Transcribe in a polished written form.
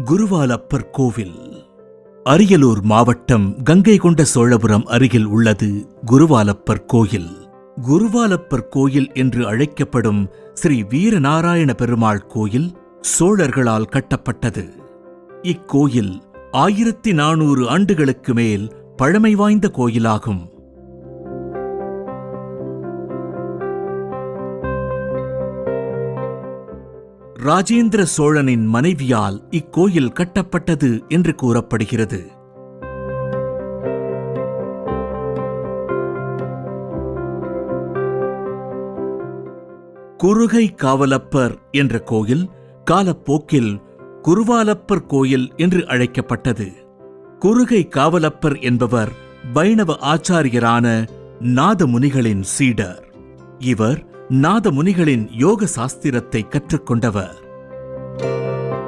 குருவாலப்பர் கோவில். அரியலூர் மாவட்டம் கங்கை கொண்ட சோழபுரம் அருகில் உள்ளது குருவாலப்பர் கோயில். குருவாலப்பர் கோயில் என்று அழைக்கப்படும் ஸ்ரீ வீரநாராயண பெருமாள் கோயில் சோழர்களால் கட்டப்பட்டது. இக்கோயில் 1400 ஆண்டுகளுக்கு மேல் பழமை வாய்ந்த கோயிலாகும். ராஜேந்திர சோழனின் மனைவியால் இக்கோயில் கட்டப்பட்டது என்று கூறப்படுகிறது. குருகை காவலப்பர் என்ற கோயில் காலப்போக்கில் குருவாலப்பர் கோயில் என்று அழைக்கப்பட்டது. குருகை காவலப்பர் என்பவர் வைணவ ஆச்சாரியரான நாதமுனிகளின் சீடர். இவர் நாதமுனிகளின் யோக சாஸ்திரத்தை கற்றுக்கொண்டவர்.